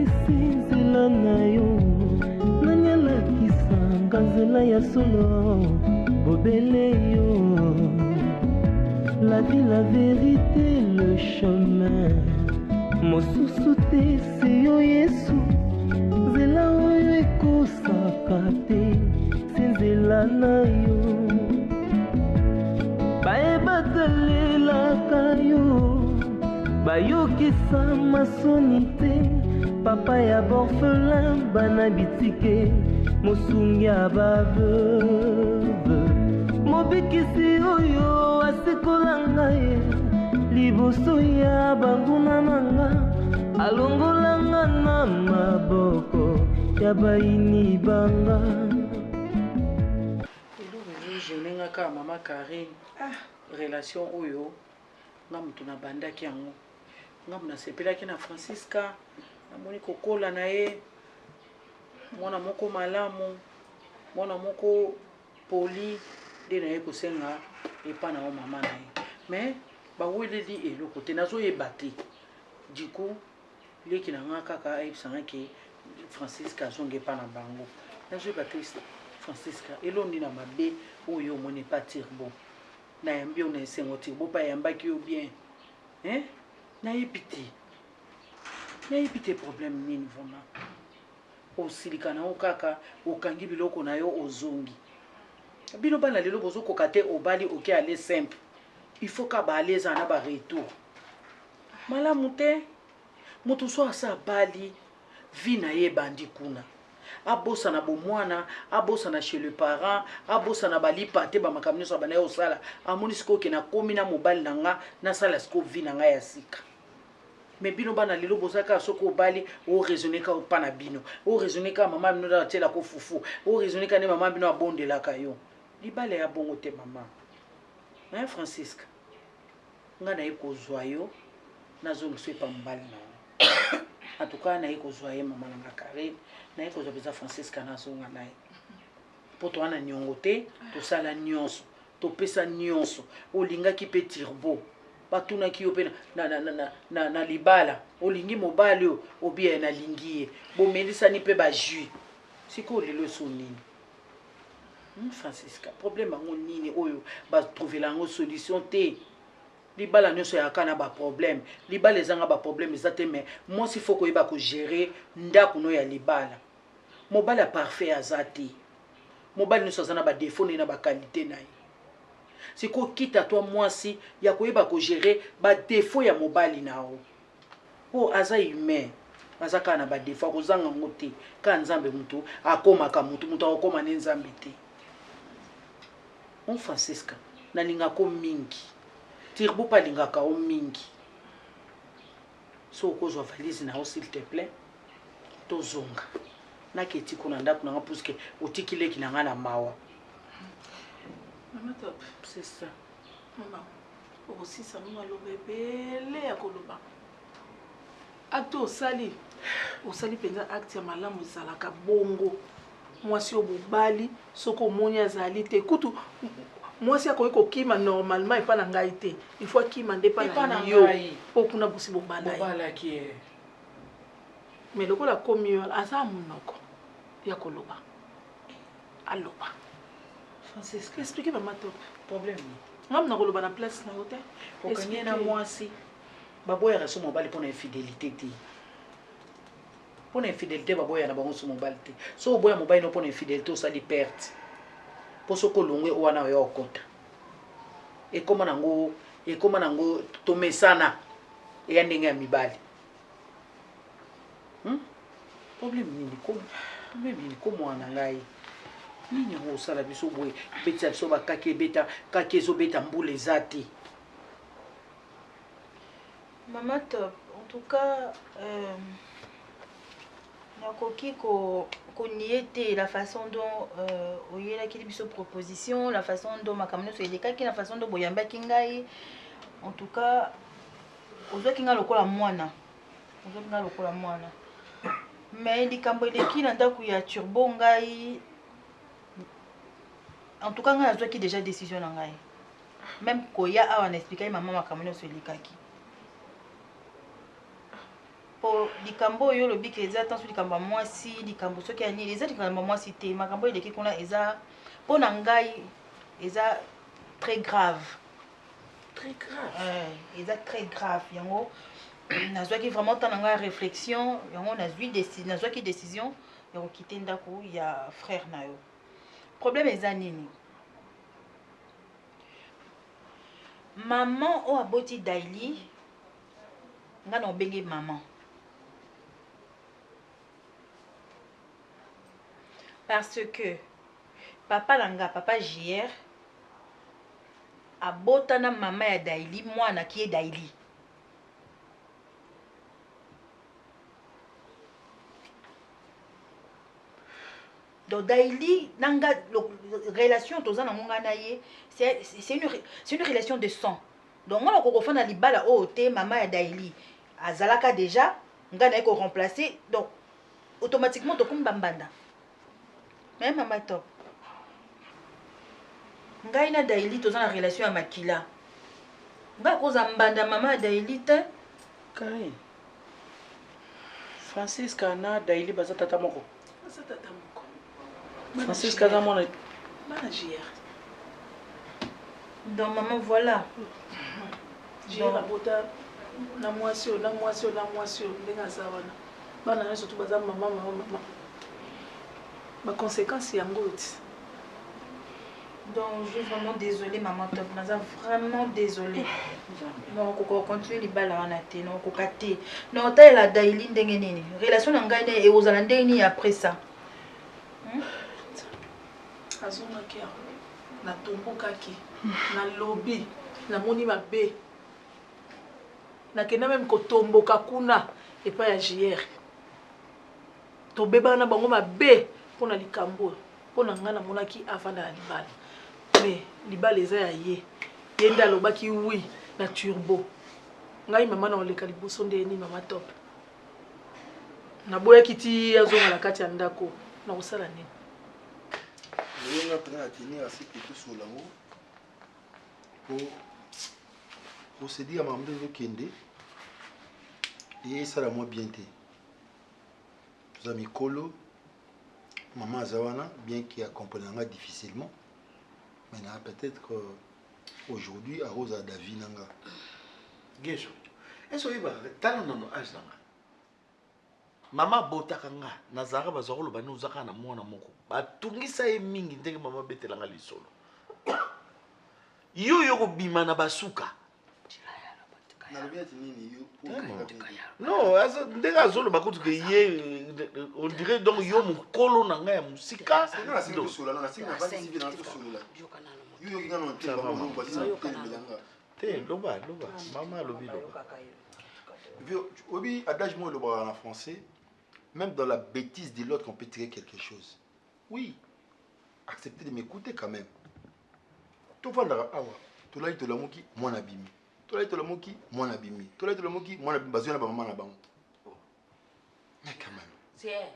opesi nzela na yo nani alakisanga nzela ya solo bobele yo la vie la vérité le chemin mosusu te se yo yesu nzela oyo ekosaka te se nzela na yo bayebatalelaka yo bayokisa masoni te papa ya borfelin bana bitike mosungi ya baveuve mobikisi oyo asekola ngai liboso ya banguna na nga alongolanga na maboko ya bayini banga ka mama Karine relation oyo ngamutu na bandaki yango ngamu na sepelaki na Francisca namoni kokola na ye mwana moko malamu mwana moko poli de na ye kosenga epa na o mama na ye mais baweleli eloko te nazoyeba te diku leki na nga kaka ayebisanga ke Francisca azonga epa na bango nazoyeba te Francisca elondi na mabe oyo moni pas tirbo na yambi on esengo tirbo pa yambaki yo bien hein na yipiti problème nini vraiment osilika na okaka okangi biloko na yo ozongi bino bana lelo bozo kokate obali oke aller simple il faut ka ba aller na ba retour malamu te mutu so asa bali vi na ye bandi kuna abosa na bomwana abosa na chez le parent abosa na bali pate ba makamino so bana yo sala amoni siko ke na komi na mobali na nga na sala siko vi na nga ya sika mais bino bana lelo bozaka soko bali o raisonner ka pa na bino o raisonner ka mama bino da tela ko fufu o raisonner ka ne mama bino abondela ka yo libale ya bongo te mama hein Francisca nga na eko zwayo nazo msepa mbali na en tout cas na eko zwaye mama na Karine na eko zwa Francisca na songa naye poto ana nyongo te to sala nyonso to pesa nyonso olinga ki pe tirbo batuna ki yo pe na libala olingi mobali obia na lingiye bomelisa ni pe ba jus siko lelo sonini Francisca problème ngo nini oyo ba trouver la solution te libala nyonso ya kana ba problème libala ezanga ba problème ezate mais moi s'il faut ko yeba ko gérer ndako no ya libala mobali ya parfait azati mobali nyonso azana ba défaut na ba qualité na ye siko kita toi moi si ya ko yeba ko gérer ba défaut ya mobali nao o aza humain azaka na ba défaut ko zanga ngote ka nzambe mutu akoma ka mutu akoma ne nzambe te on Francisca na linga ko mingi tirbo pa linga ka o mingi so ko zo valise na o s'il te plaît to zonga na keti kuna ndaku na puisque otikile ki na ngana mawa Maman top c'est ça maman aussi ça nous alo bébé ya koloba acte osali penza acte ya malamu zalaka bongo mwasi obobali soko moni azali te kutu mwasi akoki kokima normalement epa na ngai te il faut akima nde pa na yo po kuna bosi bobala ki mais lokola komi yo aza monoko ya koloba aloba Francisca expliquez maman top problème ngam na koloba na place na hotel okanye na mwasi baboya raso mobali pona infidélité te pona infidélité baboya na bango so mobali te so boya mobali no pona infidélité osali perte poso kolongwe wana yo okota ekoma nango tomesana eya ndenge ya mibali problème nini komo wana ngai nini yango osala biso boye betisa biso bakaki ebeta kaki ezobeta mbula eza te Maman top en tout cas nakoki nier te la façon dont oyelaki biso proposition la façon dont makambo nyonso elekaki la façon dont boyambaki ngai en tout cas ozwaki nga lokola mwana mais likambo eleki na ndako ya turbo ngai en tout cas ngai nazwaki déjà décision na ngai même koya awa na expliquer maman makambo nyonso elekaki po likambo yo lobi ke eza tanso likambo moi si likambo soki ani eza likambo moi si te makambo eleki kuna eza pona ngai eza très grave. Très grave. Eza très grave yango nazwaki vraiment tant nanga réflexion yango nazwaki décision ya kokite ndako ya frère na yo. Problème eza nini? Maman o aboti Daily nga na obenge maman parce que papa langa papa JR abotana mama ya Daily mwana ki e Daily. Donc Daily nanga relation toza na ngonga na ye c'est une relation de sang. Donc on a kokofana na libala o te mama ya Daily azalaka déjà nga na ko remplacer donc automatiquement to comme bambanda. Même mama top. Nga ina Daily toza na relation ya makila. Nga koza mbanda mama ya Daily te. Kai. Francisca na Daily baza tata moko. Baza tata moko. Francisca za mona manager. Donc maman voilà. J'ai la bota na mwasi ndenga za wana. Bana na surtout baza mama. Ma conséquence yango ti. Donc je suis vraiment désolée maman top, naza vraiment désolée. Non koko continue libala wana te non kokate. Non ta la Daily ndenge nini. Relation na ngai ne e ozala ndenge nini après ça. Azona kia na tombokaki na lobby na moni mabe na kena même kotomboka kuna epa ya JR to beba na bango mabe pona likambo pona ngana monaki avanda na libala mais libala eza ya ye yenda lobaki oui na turbo ngai mama na oleka liboso nde ni mama top na boya kiti azonga la kati ya ndako na kosala nini. On a tenir assez plutôt sur la haut pour se dire à maman de Kende et ça la moins bien té. Nous amis Kolo, maman Zawana, bien qu'il a compris difficilement, mais peut-être aujourd'hui à Rosa David Nanga. Geso, est-ce que vous avez talent dans nos âges nanga? Mama botakanga nazara bazolo bani uzaka na mwana moko batungisa ye mingi ndenge mama betelanga lisolo yo ko bima na basuka non asa ndenge azolo bakutu ke ye on dirait donc yo mukolo na nga ya musika te loba mama lobi loba obi adage moi le bras en français. Même dans la bêtise de l'autre, on peut tirer quelque chose. Oui, acceptez de m'écouter quand même. Tout le monde a dit, tout le monde qui mon abimi. Tout le monde qui mon abimi. Tout le monde qui mon abimi. Bazou na maman na bango. Mais quand même. C'est.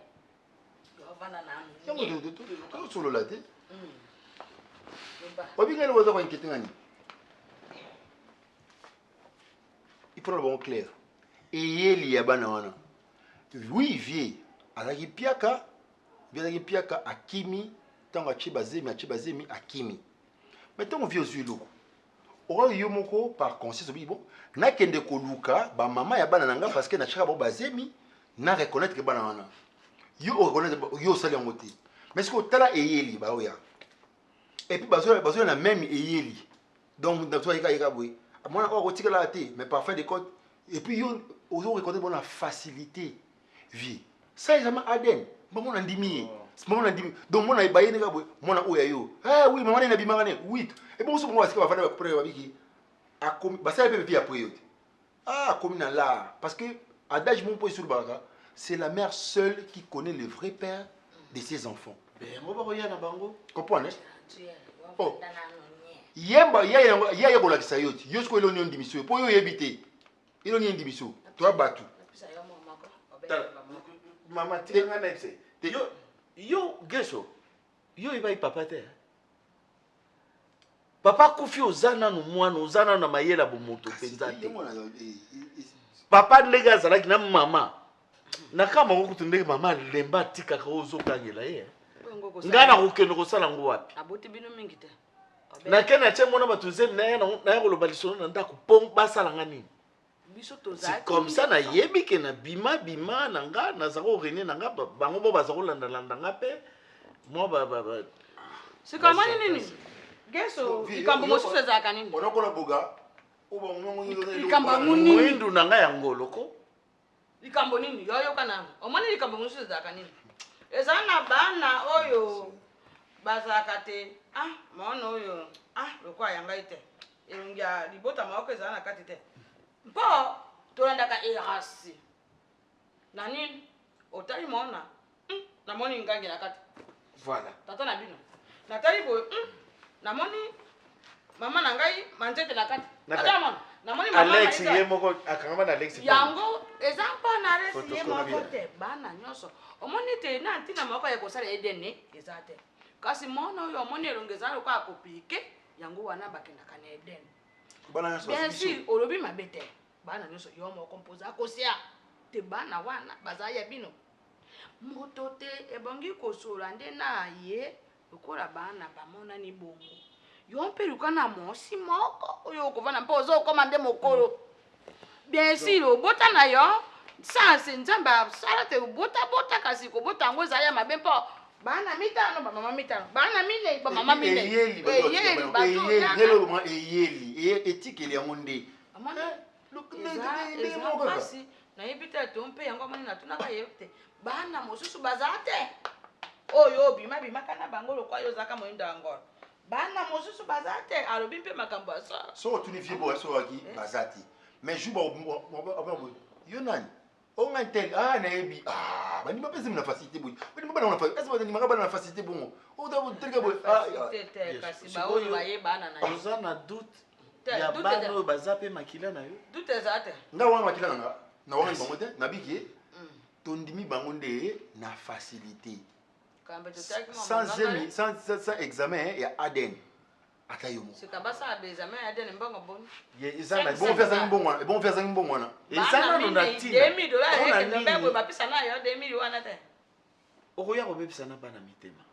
Tout sur le laté. Obi ngani waza kwa inquiéter ngani. Il faut le bon clair. Et yeli ya bana wana. Oui, vie. Alaki piaka akimi, tango achibazemi akimi. Maintenant on vit aux yeux. Ora yomoko par conscience obi bon, na kende koluka ba mama ya bana nanga parce que na chaka bo bazemi na reconnaître que bana wana. Yo reconnaître yo sali ngote. Mais ce que tala eyeli ba oya. Et puis bazo na même eyeli. Donc dans toi yika boy. Mona ko tika la té, mais parfois des comptes et puis yo ozo reconnaître bon la facilité. Vie. Ça ils ont aden. Maman a ndimi. Maman a ndimi. Donc mon a baye nega boy. Mon a oya yo. Ah oui, maman na bimanga ne. Oui. Et bon so moi ce que va faire après wabiki. A comme ba ça peut vivre après yo. Ah comme na là parce que adage mon point sur le baraka, c'est la mère seule qui connaît le vrai père de ses enfants. Ben on va regarder na bango. Comprendre? Oh. Yemba ya bola kisayoti. Yo sko eloni ndimiso. Po yo yebite. Eloni ndimiso. Toi batu. Maman tiranga na ipse. Yo geso. Yo iba papa te. Papa kufi ozana no mwana ozana na mayela bo moto penza te. papa ndenge azalaki na mama nakama kokutu ndenge mama lemba atikaka ozokangela ye nga nakokende kosala ngo wapi aboti bino mingi te nakende atie mona bato zemi naya koloba lisolo na ndako mpo basalanga nini c'est comme ça nayebi ke na bima na nga naza korenie na nga bango bo baza kolandalanda nga mpe mwa sikamani nini geso likambo mosusu ezalaka nini onakola boga likambo nini mwindu na nga ya ngoloko likambo nini yoyoka nango omoni likambo mosusu ezalaka nini ezala na bana oyo bazalaka te mona oyo lokwa yangai te elongi ya libota maoko ezala na kati te mpo tolandaka erasi na nini otali mona namoni ngangi na kati voilà tata na bino natali boye namoni mama na ngai manzete na kati ata mona namoni mama Alex ye moko akangama na Alex yango eza mpa na resi ye moko te bana nyonso omoni te na ntina moko ya kosala edene eza te kasi mona oyo omoni elongeza loko akopike yango wana bakendaka na edene bien sûr olobi mabe te bana nyonso yo moko mpoza akosia te bana wana baza ya bino moto te ebongi kosola nde na ye lokola bana bamonani bongo yo mpe luka na mosi moko oyo okovana mpo ozokoma nde mokolo bien sûr obota na yo sanse nzambe asala te obota kasi kobota yango ezali ya mabe mpo bana mitano bamama mitano bana mine bamama mine eyeli etikeli yango nde eza nayebi te to mpe yango amoni natunaka ye te bana mosusu baza te oyo obimabimaka na bango lokwa yo ozalaka moyindo yango bana mosusu baza te alobi mpe makambo ya sala so otuni vie boye soki baza te mais jour yo nani onga tel nayebi bani bapesi na facilité boye bani bana na facilité est-ce que bani bana na facilité bongo oda teleka boye kasi ba oyo baye bana na yo oza na doute ya bana oyo baza pe makila na yo doute eza te nga wana makila na nga na wana bango te nabiki tondimi bango nde na facilité sans examen ya ADN ata yo mo sika basa ba examen ya ADN mbongo boni eza na bon faire ça bon wana eza na na tina $2000 ke ndombe bapisa na yo 2000 wana te okoya kobebisa na bana mitema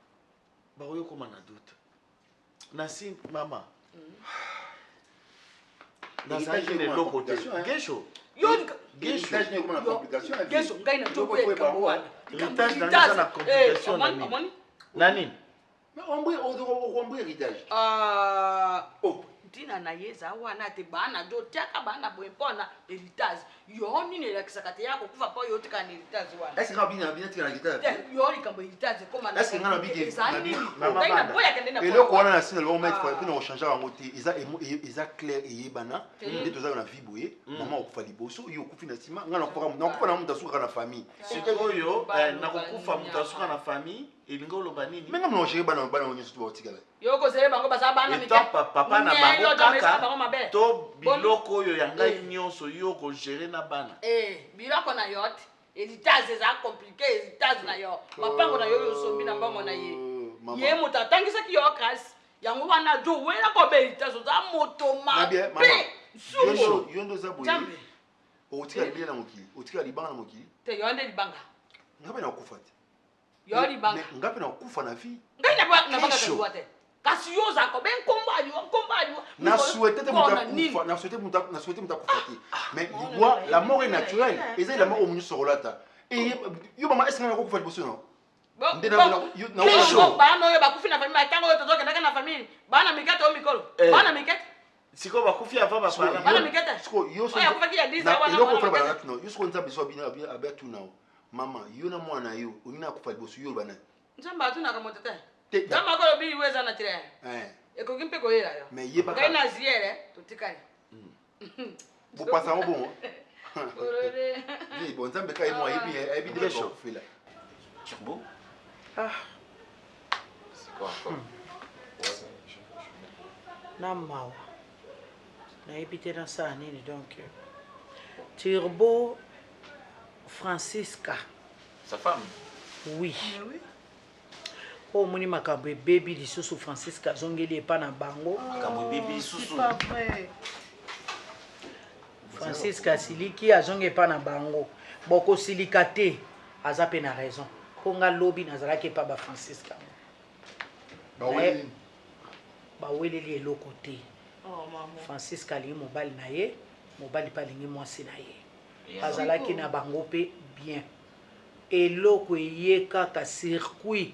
bakoyo koma na doute nasi mama nazali leloko te gesho geso ngai na toko ekambo wana héritage na eza na complication na nini okwambwe héritage ntina na ye eza wana te bana jo tiaka bana boye mpona héritage yo nini elakisaka te ya kokufa mpo yo otikana na héritage wana est-ce que bina tika na héritage yo likambo héritage ekoma est-ce que nga na bige ngai na boya kende na eloko wana na sina lelo mettre pe na changer yango te eza clair eyebana nde tozala na vie boye mama okufa liboso yo okufi na nsima nga nakufa na moto asukaka na famille sikoyo nakokufa moto asuka na famille elingi oloba nini menga mna ogere bana nyonso baotikala yo kozele bango baza bana mike papa na bango kaka to biloko oyo ya ngai nyonso yo kogere na bana biloko na yo te héritage eza compliqué héritage na yo mapango na yo yosombi na mbongo na ye moto atangisaki yo kasi yango wana jo wela kobe héritage oza moto mabe sumo yo ndo oza boye otikala libia na mokili otikala libanga na mokili te yo nde libanga nga mpe na okufa te yo libanga nga mpe na okufa na vie ngai na banga te kasi yo zako ben komba aliwa na souhaité muta kufa te mais liwa la mort est naturelle eza la mort au munyu sorolata et yo mama est-ce que na kokufa liboso no bana oyo bakufi na famille matango oyo tozokendaka na famille bana mikete o mikolo bana mikete siko bakufi ava bana mikete yo oyo akufaki ya 10 wana eloko fana bana tino yo siko nzambe so abia tuna mama yo na mwana yo onina kufa liboso yo bana nzambe atunaka moto te nzambe akolo bili weza na tire ekoki mpe koyela yo mais ye baka ngai na ziere totikali bopasa ngo bongo bon nzambe ka emo ayebi de kofela Turbo. C'est quoi encore? Na mawa nayebi te nasala nini donc Turbo Francisca Sa femme? oui o moni makambo ebebi lisusu Francisca azongeli epa na bango Makambo ebebi lisusu. Francisca asiliki azongi epa na bango bokosilika te aza mpe na raison mpo nga lobi nazalaki epa bafrancisca baweleli eloko te. Francisca alingi mobali na ye, mobali mpe alingi mwasi na ye, bazalaki na bango mpe bien. Eloko eye kaka circuit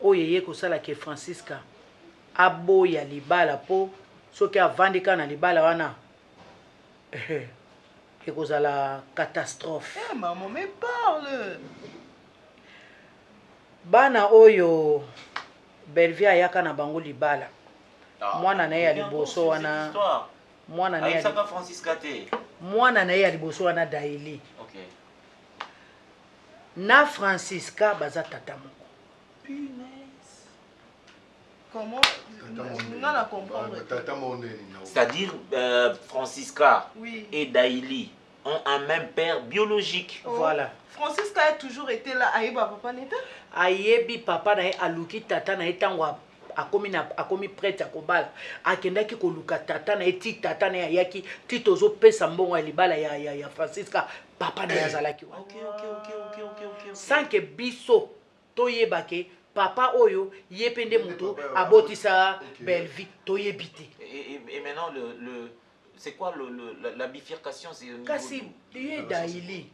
oyo eye kosala ke Francisca aboya libala po soki avandi kaka na libala wana ekozala catastrophe. Maman, mais parle. Bana oyo Bellevue ayaka na bango libala. Mwana na ye ya liboso wana. Mwana na ye ya Francisca te. Mwana na ye ya liboso wana Daili. Okay. Na Francisca baza tata moko. Punaise. Comment on a comprendre. C'est-à-dire Francisca oui. Et Daili ont un même père biologique. Oh. Voilà. Francisca a toujours été là. Aïba papa n'était. Ayebi papa na ye aluki tata na ye tango akomi prêtre akobala akendaki koluka tata na ye ti tata na ye ayaki ti tozopesa mbongo ya libala ya Francisca papa na ye azalaki wana. Sans que biso toyeba ke papa oyo ye mpe nde moto abotisa Bellevue toyebi te. Et maintenant c'est quoi la bifurcation, c'est kasi ye Daili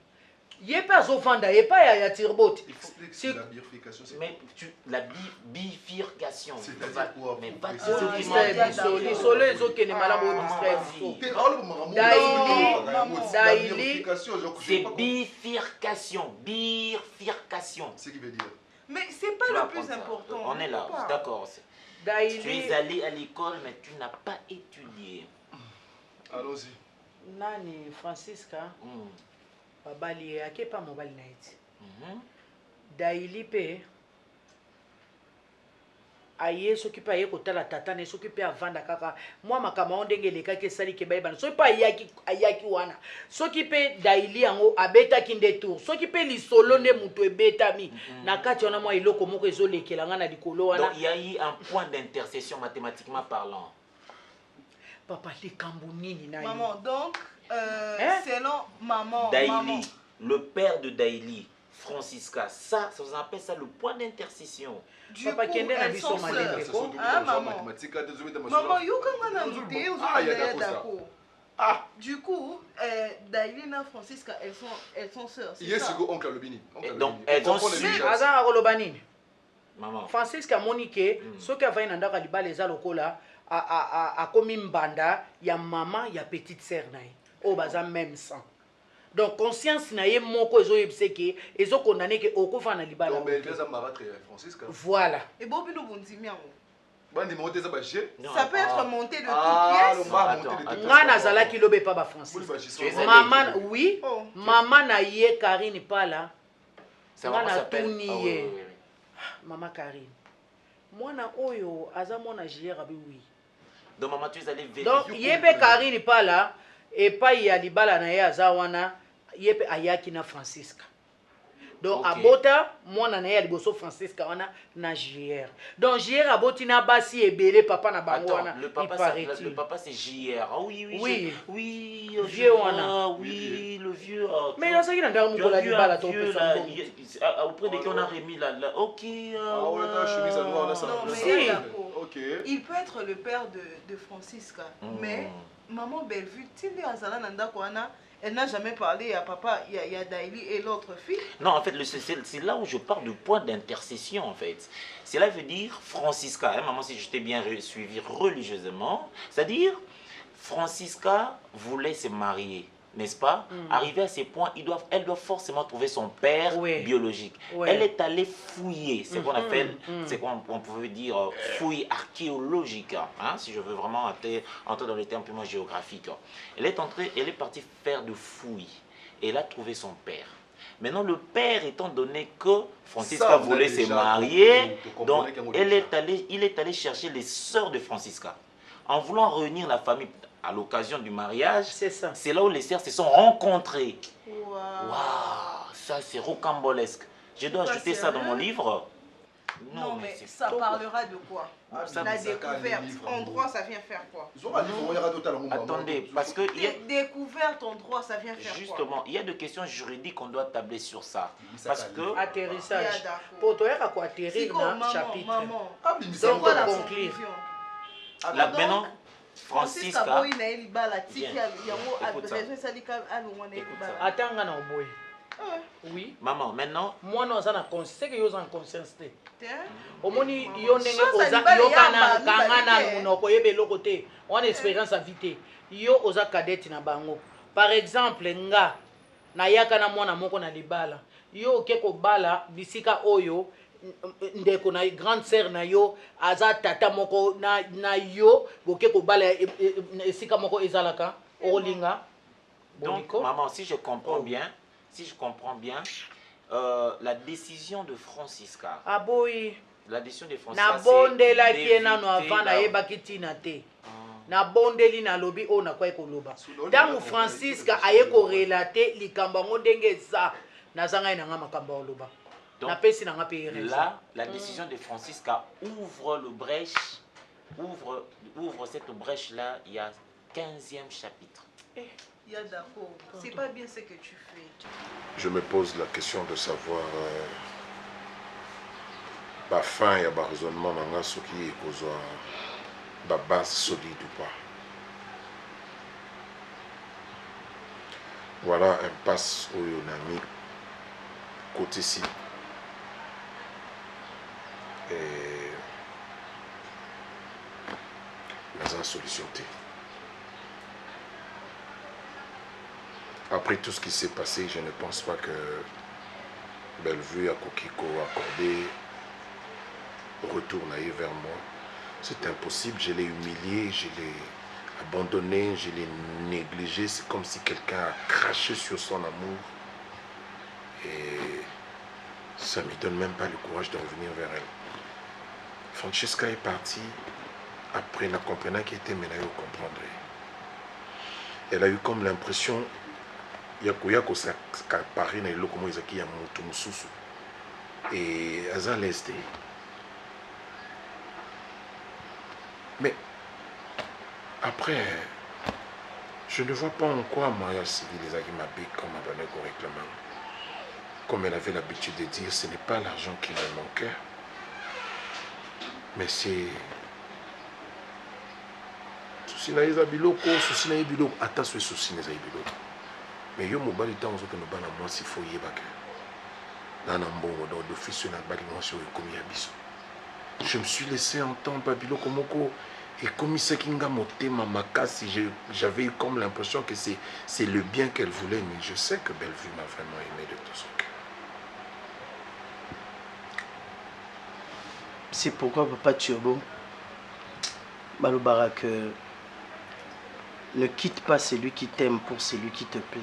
ye pas azovanda ye pas ya tirbot. La bifurcation, c'est mais la bifurcation, c'est-à-dire quoi? Mais pas lisolo ezokende malamu odistrait Daili c'est bifurcation. Bifurcation. C'est ce qui veut dire. Mais c'est pas le plus important. On est là, d'accord. Daili Tu es allé à l'école mais tu n'as pas étudié. Allons-y. Nani Francisca babali akepa mobali na eti Daili pe aye soki pe aye kotala tata ne soki pe avanda kaka mwa makama ondenge lekaki esali ke bayebana soki pe ayaki wana soki pe Daili yango abetaki nde tour soki pe lisolo nde mutu ebetami na kati wana mwa eloko moko ezolekela nga na likolo wana. Donc il y a eu un point d'intercession mathématiquement parlant. Papa likambo nini na Maman, donc selon maman, Daili, maman. le père de Daili, Francisca, ça on appelle ça le point d'intercession. Du Papa coup, elles sont sœurs. Maman. Maman, you can go d'accord. Ah, du coup, Daili et Francisca, elles sont sœurs. Yes, c'est oncle Lobini. Donc elles ont su. Aza akolobanini. Maman. Francisca Monique, soki avai na ndaka libala eza lokola akomi mbanda ya mama ya petite sœur na ye oyo baza même sang. Donc conscience na ye moko ezoyebisa ke ezokondane ke okufa na libala. Voilà. Et bon, nous bon dire ça peut être monté de toutes pièces. Nga nazalaki lobe pa ba Francisca. Maman oui, maman na ye Karine pala. Nga na tuni ye. Maman Karine. Mwana oyo aza mwana JR abi oui. Donc maman tu es allé vérifier. Donc yebe Karine pala et pas ya libala na ye aza wana yebe ayaki na Francisca. Donc abota mwana na ye liboso Francisca wana na JR. Donc JR aboti na basi ebele papa na bango wana. Le papa c'est JR. Ah oui oui. Oui, vieux wana. Oui, le vieux. Mais il y a ça qui n'a pas de la libala ton peu auprès de qui on a remis là. OK. Il peut être le père de Francisca, mais maman Bellevue, elle n'a jamais parlé à papa, il y a Daili et l'autre fille. Non, en fait, c'est là où je parle de point d'intercession, en fait. Cela veut dire Francisca, hein, maman, si je t'ai bien suivi religieusement, c'est-à-dire Francisca voulait se marier, n'est-ce pas? Arrivé à ces points, elle doit forcément trouver son père biologique. Elle est allée fouiller, c'est qu'on appelle, c'est qu'on pouvait dire fouille archéologique, hein, si je veux vraiment entrer dans les termes purement géographiques. Elle est partie faire de fouilles et elle a trouvé son père. Maintenant, le père, étant donné que Francisca voulait se marier, donc il est allé chercher les sœurs de Francisca. En voulant réunir la famille à l'occasion du mariage, c'est là où les sœurs se sont rencontrées. Waouh, ça c'est rocambolesque. Je dois ajouter ça dans mon livre. Non, mais c'est ça trop- parlera de quoi? ça, La ça calme les découverte. livres, En hein. droit, ça vient faire quoi? Attendez, parce que il y a- Découverte en droit, ça vient faire quoi? justement, il y a des questions juridiques qu'on doit tabler sur ça. Parce que Atterrissage. Yeah, d'accord. Pour toi, il faut atterrir Siko, dans le maman, chapitre. maman. C'est C'est quoi la conclure. conclusion? là, Donc, maintenant, Francis Francisca, Kaboyi na ye libala tiki Viens. yango Écoute ça. raison esalika alongwa na ye Écoute libala. Attends, on a oublié. Oui. maman, maintenant, Moi, non, ça n'a conscience. C'est que yo en conscience. Te? Omoni yo ndenge Chose oza alibali yo yamba, kana mibali kanga te. na monoko yebe eloko te wana expérience à vite yo oza cadette na bango par exemple nga nayaka na mwana moko na libala yo oke kobala bisika oyo ndeko na grande sœur na yo aza tata moko na yo boke kobala esika moko ezalaka olinga donc, Boniko. maman, si je comprends Oh. bien, la décision de Francisca, aboyi la décision de Francisca, nabondelaki ye nano d'éviter avant la- nayebaki ntina te nabondeli nalobi oyo nakwai koloba ntango francisca aye korelate likambo yango ndenge eza naza ngai nanga makambo ya koloba Donc, napesi nanga mpe raison. là, la décision de Francisca ouvre le brèche, ouvre cette brèche-là, il y a 15e chapitre. Ya d'accord. C'est pas bien ce que tu fais. Je me pose la question de savoir la fin et le raisonnement dans ce qui est la base solide ou pas. Voilà un passe où on a mis côté-ci. Et la solution T. Après tout ce qui s'est passé, je ne pense pas que Bellevue à Kokiko accordé retourne vers moi. C'est impossible, je l'ai humilié, je l'ai abandonné, je l'ai négligé. C'est comme si quelqu'un a craché sur son amour. Et ça ne me donne même pas le courage de revenir vers elle. Francesca est partie après la comprenant qui était menée au comprendre. Elle a eu comme l'impression yako sakapari na eloko mo ezaki ya moto mosusu et aza leste. Mais après je ne vois pas en quoi mariage civil ezaki mabe comme abandonné correctement. Comme elle avait l'habitude de dire, ce n'est pas l'argent qui me manquait, mais c'est souci na eza biloko, souci na biloko, ata so souci na biloko. Mais yo mobali tant que nous bana moi s'il faut yebaka. Dans un bon d'office na bali moi sur comme yabiso. Je me suis laissé entendre babilo komoko et comme ça kinga motema makasi, j'avais eu comme l'impression que c'est le bien qu'elle voulait, mais je sais que Bellevue m'a vraiment aimé de tout son cœur. C'est pourquoi Papa Thiobo balobara que ne quitte pas celui qui t'aime pour celui qui te plaît.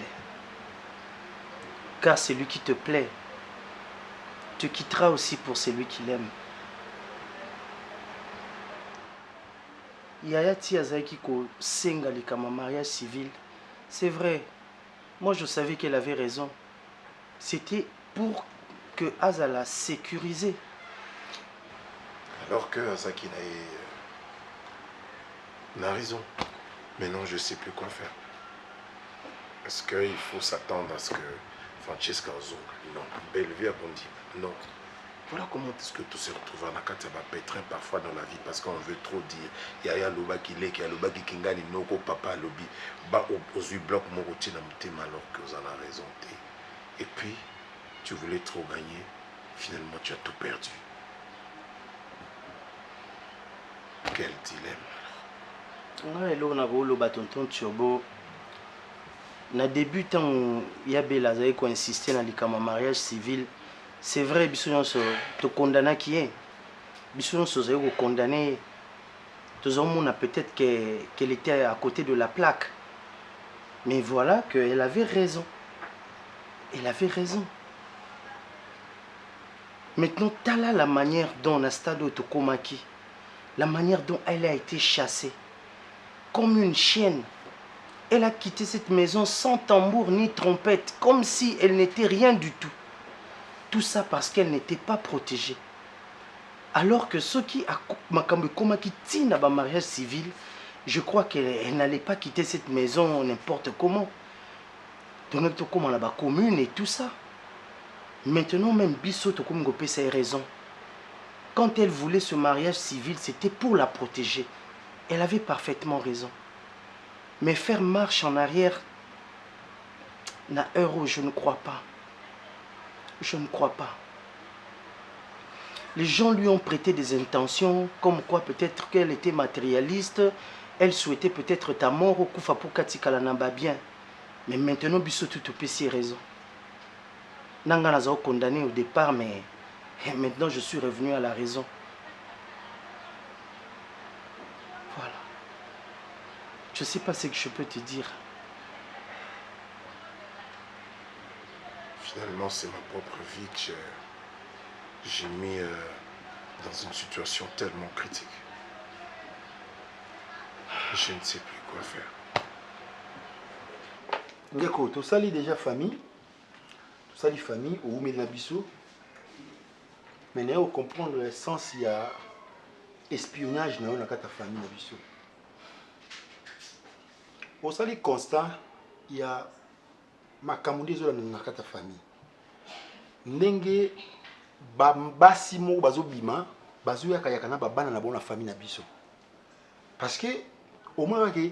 Car celui qui te plaît te quittera aussi pour celui qui l'aime. Yaya Tiazaki ko senga likama mariage civil. C'est vrai. Moi je savais qu'elle avait raison. C'était pour que Azala sécurisé. Alors que Azaki n'a raison. Maintenant, je ne sais plus quoi faire. Est-ce qu'il faut s'attendre à ce que Francesca Ozonga, non, Bellevue a bondi, non. Voilà comment est-ce que tout se retrouve en Akataba pétrin parfois dans la vie parce qu'on veut trop dire. Yaya Loba qui l'est, Yaya Loba qui kingali noko papa lobi, ba ozu bloc moroti na mutema alors que vous en avez raison. Et puis, tu voulais trop gagner, finalement tu as tout perdu. Quel dilemme. Ouais, là on a volé le tonton Thiobo. Na début tant Yabé Lazare qui insisté dans le mariage civil. C'est vrai, bisounon se te condamner qui est. Bisounon se zéro condamné. Tous on a peut-être qu'elle était à côté de la plaque. Mais voilà qu'elle avait raison. Elle avait raison. Maintenant, t'as là la manière dont Nastado Tokomaki, la manière dont elle a été chassée. Comme une chienne. Elle a quitté cette maison sans tambour ni trompette, comme si elle n'était rien du tout. Tout ça parce qu'elle n'était pas protégée. Alors que ceux qui ont quitté le mariage civil, je crois qu'elle n'allait pas quitter cette maison n'importe comment. Dans notre commune et tout ça. Maintenant, même Bissoto comme Gopé, ça a raison. Quand elle voulait ce mariage civil, c'était pour la protéger. Elle avait parfaitement raison. Mais faire marche en arrière, na euro, je ne crois pas. Je ne crois pas. Les gens lui ont prêté des intentions, comme quoi peut-être qu'elle était matérialiste, elle souhaitait peut-être ta mort au Koufa pour Katikalanamba bien. Mais maintenant, Bissoto Topé, c'est raison. Nanga Nazao condamné au départ, mais maintenant je suis revenu à la raison. Voilà. Je ne sais pas ce que je peux te dire. Finalement, c'est ma propre vie que j'ai mis dans une situation tellement critique. Je ne sais plus quoi faire. Ngeko, tu sali déjà famille. Tu sali famille, ou Ménabiso. Mais il faut comprendre le sens, il y a espionnage dans la famille. Au sali constant, il y a ma camouflage dans la famille. Ndenge basi mo bazo bima bazo ya kayakana babana na bona famille na biso. Parce que au moins que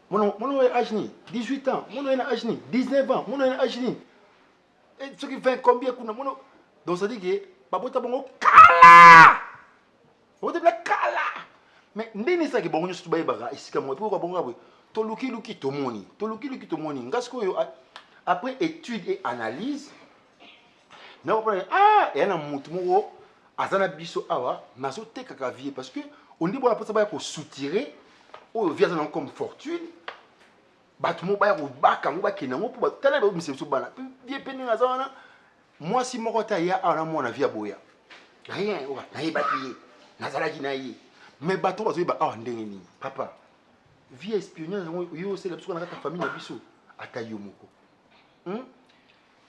mon âge ni 18 ans, mon âge ni 19 ans, mon âge ni et ce qui fait combien kuna mono donc ça dit que babota bongo kala. Babota bla kala. Mais ndeni ça que bongo nyosu ba ibaka isika mo pourquoi bongo abwe to luki to moni ngasko yo après étude et analyse na et na mutu mo azana biso awa nazo tekaka vie parce que on dit bon la posa ba ko soutirer o via ça comme fortune batu mo ba ko baka mo ba kenango po ba tala ba miseso bana bien peni ngazana moi si moko ta ya ana mo na via boya rien o na yi bapier nazala kinayi mais bato bazo ba ah ndenge ni papa vie espionnage yo c'est la personne na ta famille na biso ata yo moko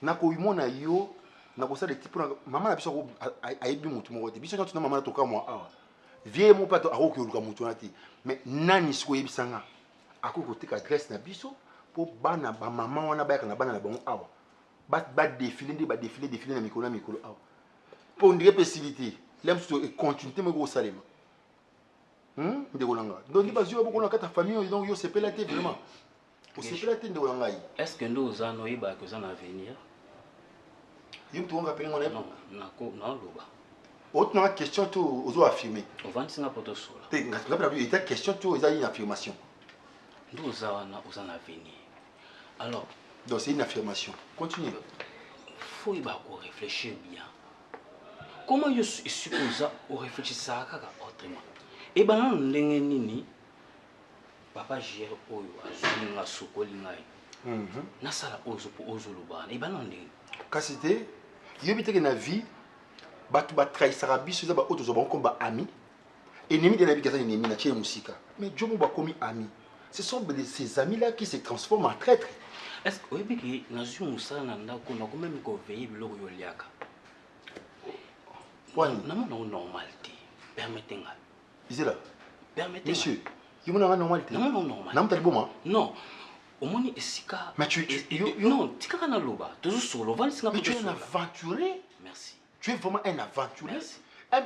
na ko imona yo na ko sa de type maman na biso ko ayebi mutu moko te biso nyoto na maman na toka moi ah vie mo pato ako ko mutu na te mais nani siko yebisanga ako ko tika adresse na biso po bana ba maman wana ba kana bana na bango awa ba défiler na mikolo awa pour ndire facilité l'aime sur continuité me go salema ndegolanga donc ni bazio boko na kata famille donc yo c'est pelaté vraiment o c'est pelaté ndegolanga est-ce que nous allons y ba que ça na venir yim to nga pelingo na non non loba autre na question to ozo affirmer on va singa poto sola te nga ngapela bi eta question to eza une affirmation nous allons venir alors donc c'est une affirmation continue faut y ba ko réfléchir bien comment je suppose au réfléchir ça autrement et ben non ndenge nini papa gère oyo azulinga sokoli ngai na sala ozo po ozo lobana et ben non ndenge kasi te yobi te que na vie batu ba trahissera biso za ba auto zo ba comme ba ami ennemi de la vie kazani ennemi na tchie musika mais jomo ba komi ami ce sont ces amis là qui se transforment en traîtres. Est-ce que oyebi ke nazu musala na ndako na ko même ko veiller biloko yo liaka wani na mona normalité permettez-moi. Isela. Permettez-moi. Monsieur, il y a une normalité. Non, non, normal. Non, t'as bon, non. Au moins, esika. Mais tu non, tu as un loba. Toujours solo. Mais tu es un aventurier. Merci. Tu es vraiment un aventurier. Merci.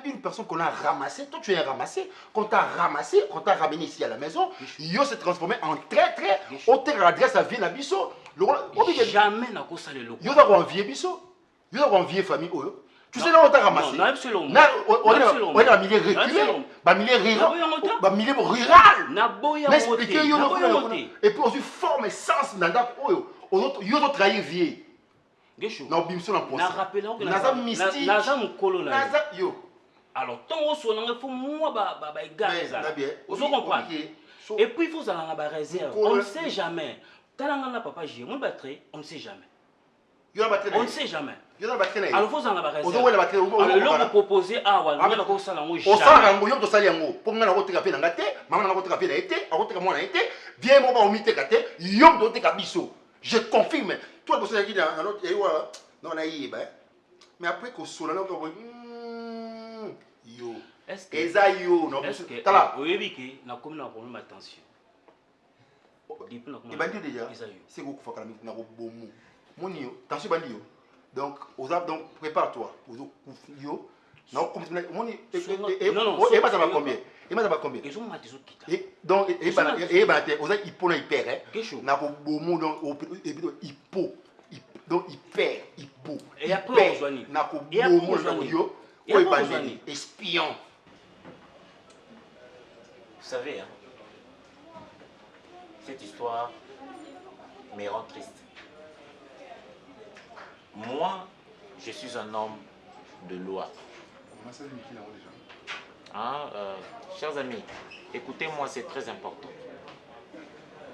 Une personne qu'on a ramassée, toi tu es ramassé, qu'on t'a ramassé, qu'on t'a ramené ici à la maison, yo s'est transformé en traître, on t'a adresse à vie la biso. Jamais n'a pas ça le loco. Yo t'as envié biso. Yo t'as envié famille. Tu sais là on t'a ramassé. Non, absolument. On est un milieu reculé, un milieu rural. N'expliquez yo et puis on se forme sens dans la yo t'as trahi vie. Non, bimso na na rappelé que naza mystique. Naza mukolo na. Naza yo. Alors tant on soit dans faut moi ba égal ça. Vous comprenez? Et puis il faut ça la réserve. On ne sait jamais. Talanga na papa j'ai mon batterie, on ne sait jamais. On ne sait jamais. Alors faut ça la réserve. Alors le proposer on na ko sala ngo. On sala ngo yo to sala ngo. Pour nga na ko teka pe na ngate, maman na ko teka pe na été, a ko teka mo na été, bien mo ba o mite kate, yo to teka biso. Je confirme. Toi le bossé qui dans notre non na yiba. Mais après ko sola na ko Yo. Est-ce que Eza yo non. Est-ce que Tala. oui que na comme na problème attention. Et bandi déjà. C'est vous qui faites na ko bomu. Moni yo, attention bandi yo. Donc donc prépare-toi. Yo. Non, moni et pas ça va combien? Et pas ça va combien? Ils ont maté autres quitta. Et donc et oza ipona hyper hein. Na ko bomu donc hypo. Donc il perd, il peut. Et après on joigne. Na ko bomu yo. Et bandi espion. Vous savez, hein, cette histoire me rend triste. Moi, je suis un homme de loi. Hein, chers amis, écoutez-moi, c'est très important.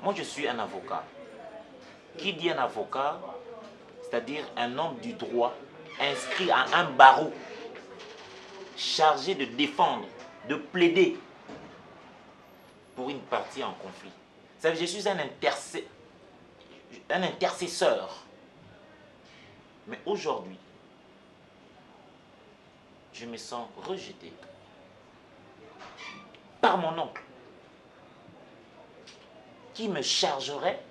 Moi, je suis un avocat. Qui dit un avocat, c'est-à-dire un homme du droit inscrit à un barreau, chargé de défendre, de plaider pour une partie en conflit. Ça veut dire que je suis un intercesseur. Mais aujourd'hui, je me sens rejeté par mon oncle qui me chargerait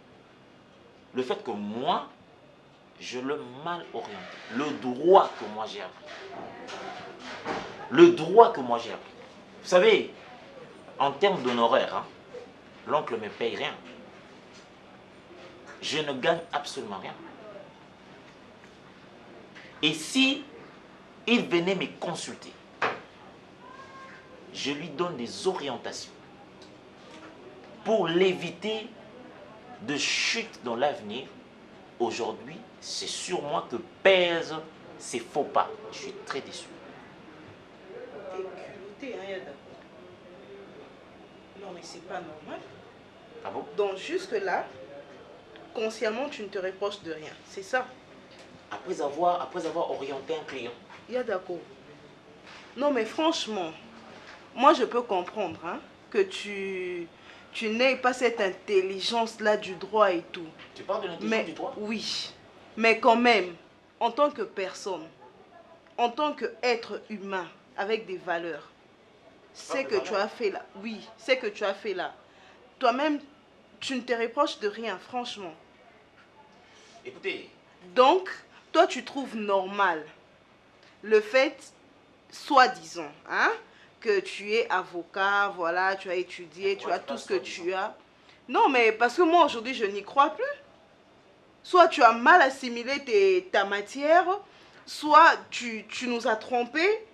le fait que moi, je le mal orienté. Le droit que moi j'ai appris. Le droit que moi j'ai appris. Vous savez, en termes d'honoraires, hein, l'oncle ne me paye rien. Je ne gagne absolument rien. Et si il venait me consulter, je lui donne des orientations pour l'éviter de chute dans l'avenir. Aujourd'hui, c'est sur moi que pèsent ces faux pas. Je suis très déçu. T'es culotté, hein, Yada. Non, mais c'est pas normal. Ah bon? Donc, jusque-là, consciemment, tu ne te reproches de rien. C'est ça. Après avoir orienté un client. Yadako. Non, mais franchement, moi, je peux comprendre hein, que tu n'aies pas cette intelligence-là du droit et tout. Tu parles de l'intelligence du droit? Oui. Mais quand même, en tant que personne, en tant qu'être humain, avec des valeurs, c'est que tu as fait là. Oui, c'est que tu as fait là. Toi-même, tu ne te reproches de rien, franchement. Écoutez. Donc, toi, tu trouves normal le fait, soi-disant, hein, que tu es avocat, voilà, tu as étudié, tu as tout ce que tu as. Non, mais parce que moi, aujourd'hui, je n'y crois plus. Soit tu as mal assimilé ta matière, soit tu nous as trompés,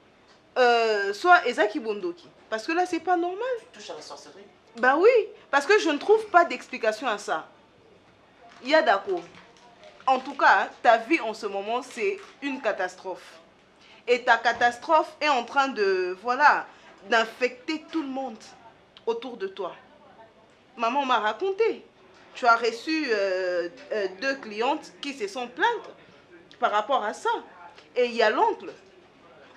soit Ezaki Bondoki. Parce que là, c'est pas normal. Tu touches à la sorcellerie? Bah oui, parce que je ne trouve pas d'explication à ça. Il y a d'accord. En tout cas, ta vie en ce moment, c'est une catastrophe. Et ta catastrophe est en train de, voilà, d'infecter tout le monde autour de toi. Maman m'a raconté. Tu as reçu 2 clientes qui se sont plaintes par rapport à ça. Et il y a l'oncle.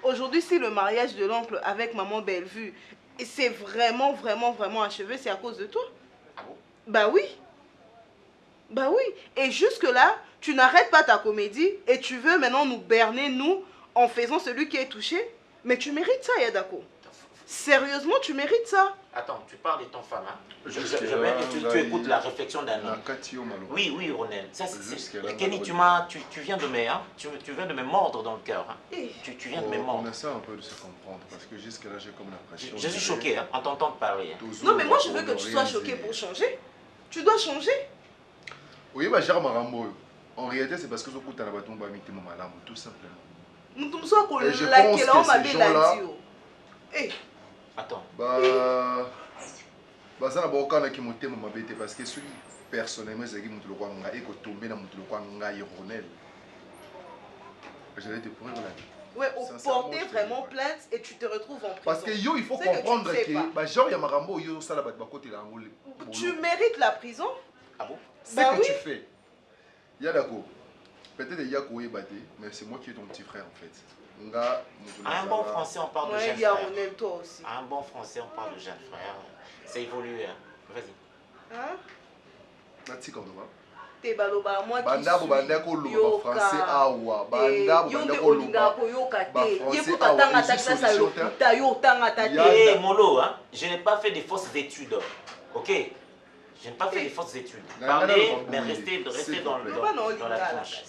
Aujourd'hui, si le mariage de l'oncle avec maman Bellevue, c'est vraiment achevé, c'est à cause de toi. Bah oui. Bah oui. Et jusque-là, tu n'arrêtes pas ta comédie et tu veux maintenant nous berner, nous, en faisant celui qui est touché. Mais tu mérites ça, Yadako. Sérieusement, tu mérites ça. Attends, tu parles de ton femme, hein? Je veux que tu écoutes la réflexion d'un homme. Oui, oui, Ronel. Kenny, tu viens de me, hein? Tu viens de me mordre dans le cœur. Hein? Tu viens de me mordre. On essaie un peu de se comprendre parce que jusque-là, j'ai comme l'impression. Je suis choqué, hein, en t'entendant parler. Hein. Non, mais moi, je veux que tu sois choqué pour changer. Tu dois changer. Oui, bah, j'ai Marambo. En réalité, c'est parce que je suis tout simplement. Nous sommes et je pense que ces gens-là... Attends. Bah, ça n'a pas aucun qui m'a été parce que celui personnellement, c'est qui m'a dit que tomber dans mon Ronel. Je vais te prendre là. Ouais, porter vraiment plainte et tu te retrouves en prison. Parce que il faut comprendre que bah genre ya Marambo yo ça là ba côté là ngolé. Tu mérites la prison? Ah bon? C'est que tu fais. Il y a d'accord. Peut-être il y a quoi mais c'est moi qui est ton petit frère en fait. Un bon français, on parle de jeune frère. Il y a frère. Toi aussi. Un bon français, on parle de jeune frère. C'est évolué. Hein. Vas-y. Hein? Nati quand te baloba moi banda banda ko lo français awa banda banda ko lo yoka te yepo tanga ta classe a lokuta yo tanga ta te Eh Molo, hein, je n'ai pas fait des fausses études. OK? Je n'ai pas fait des fausses études. Parlez, mais restez dans la tranche.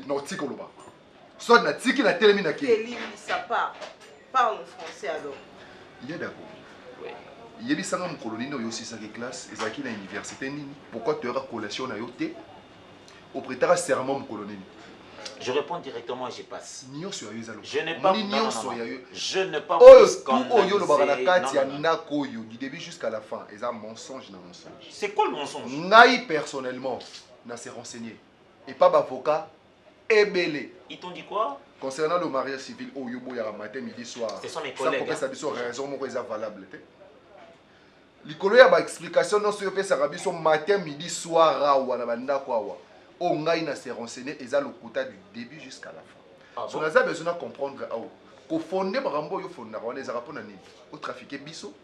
Non, tiki lo ba. Soit na tiki na telemi na ke. Ça parle français alors. Il est d'accord. Oui. Il y a des gens qui ont aussi sa classe, ils ont qui dans l'université. Pourquoi tu auras collation na yote? Au prétara serment colonel. Je réponds directement et je passe. Je n'ai pas Je ne pas du début jusqu'à la fin. C'est un mensonge dans mensonge. C'est quoi le mensonge? Naï personnellement, n'a s'est renseigné. Et pas d'avocat, et belé. Ils t'ont dit quoi? Concernant le mariage civil, au Yobo Yara matin, midi, soir. Ce sont mes collègues. Ça peut raison, mon valable. L'icolo y a une explication non sur ça rabi son matin, midi, soir, rawa, na banda kwa. On a s'est renseigné et ça le quota du début jusqu'à la fin. On a besoin de comprendre qu'au fondé Marambo yo fonda on les a rapport nani au trafiquer biso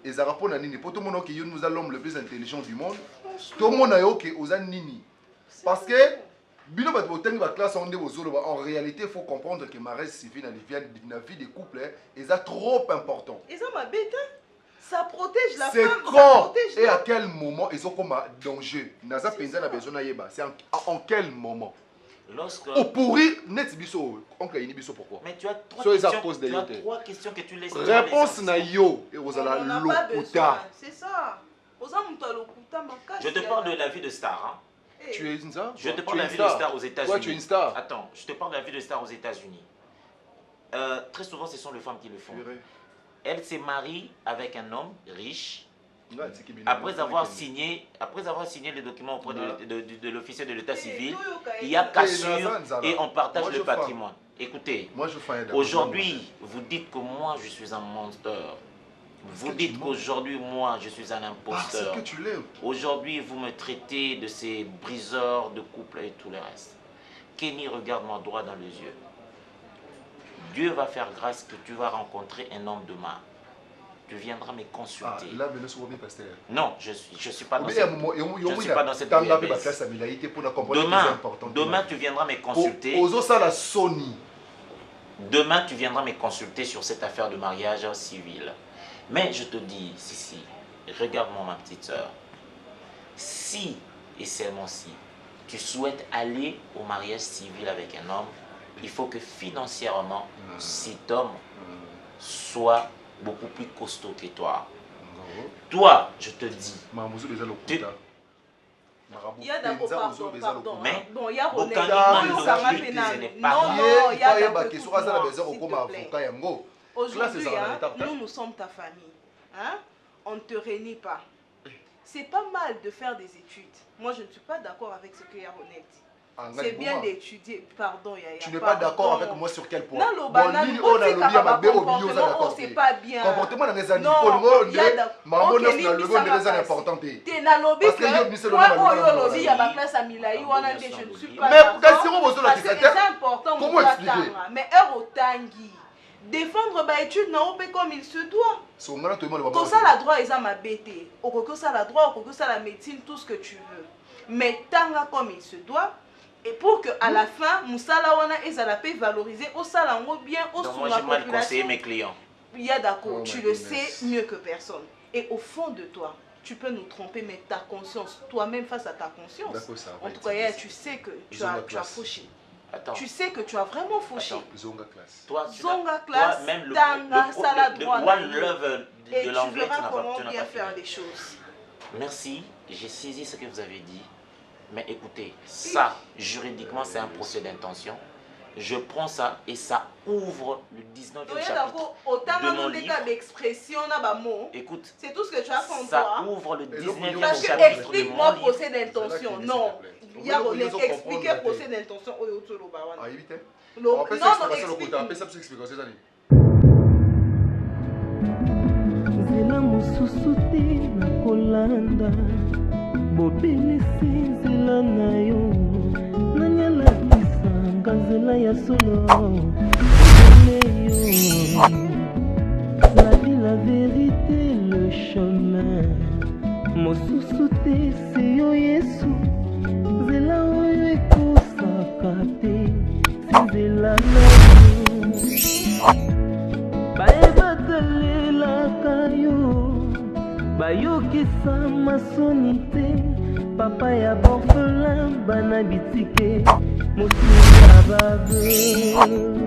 et ça rapport nani pour tout le monde qui nous a l'homme le plus intelligent du monde. Tout le monde a yo que aux nini parce que bino bat botengi ba classe on en réalité il faut comprendre que mariage civil dans la vie des couples est trop important. Et ça m'a bête. Ça protège la femme. C'est quand et à quel moment ils ont comme danger. Naza penza na besoin na yeba. C'est en quel moment. Lorsque au pourri net biso onka ini biso pourquoi. Mais tu as trois questions que tu laisses. Réponse na yo et vous allez lokuta. C'est ça. Je te parle de la vie de star hein. Tu es une star? Je te parle de la vie de star aux États-Unis. Toi tu es une star. Attends, je te parle de la vie de star aux États-Unis. Très souvent ce sont les femmes qui le font. Elle s'est mariée avec un homme riche. Après avoir signé les documents auprès de l'officier de l'état civil, il y a cassure et on partage le patrimoine. Écoutez, aujourd'hui, vous dites que moi je suis un menteur. Vous dites qu'aujourd'hui, moi je suis un imposteur. Aujourd'hui, vous me traitez de ces briseurs de couple et tout le reste. Kenny, regarde-moi droit dans les yeux. Dieu va faire grâce que tu vas rencontrer un homme demain. Tu viendras me consulter. Là, mais pasteur. Non, je suis pas dans cette Demain, tu viendras me consulter. Demain, tu viendras me consulter sur cette affaire de mariage civil. Mais je te dis, Sissi, regarde-moi ma petite soeur. Si, et seulement si, tu souhaites aller au mariage civil avec un homme, il faut que financièrement, cet homme soit beaucoup plus costaud que toi. Toi, je te dis. Il y a d'accord, pardon. Mais bon, il y a aujourd'hui, nous sommes ta famille. Hein? On ne te réunit pas. C'est pas mal de faire des études. Moi, je ne suis pas d'accord avec ce que Yaronet dit. C'est bien d'étudier. Pardon, Yaya. Tu n'es pas d'accord avec moi sur quel point? Non, c'est pas bien. Comportement dans les animaux. Non, il y a Comment expliquer? Mais défendre ba étude na opé comme il se doit. Tout ça la droit ils ont ma bête. Au ça la droit, au ça la médecine, tout ce que tu veux. Mais tanga comme il se doit. Et pour que à la fin, Moussala wana et ça la paix valoriser au salango bien au sur la population. Moi j'ai mal conseillé mes clients. Il y a d'accord, tu le sais mieux que personne. Et au fond de toi, tu peux nous tromper, mais ta conscience, toi-même face à ta conscience. En tout cas, tu sais que tu as fauché. Attends. Tu sais que tu as vraiment fauché. Zonga classe. Toi, même le one love de l'anglais, tu verras comment bien faire les choses. Merci, j'ai saisi ce que vous avez dit. Mais écoutez, ça, juridiquement, c'est un procès d'intention. Je prends ça et ça ouvre le 19e chapitre de mon livre. Écoute, c'est tout ce que tu as fait en toi. Ça ouvre le 19e parce chapitre que explique-moi procès d'intention. Non. Il y a expliqué procès d'intention. Non, nzela na yo nanyalakisanga nzela ya solo la vie, la vérité, le chemin mosusu te se yo Yesu nzela bayokisa masoni te papa ya borphelin bana bitike mosili ya bave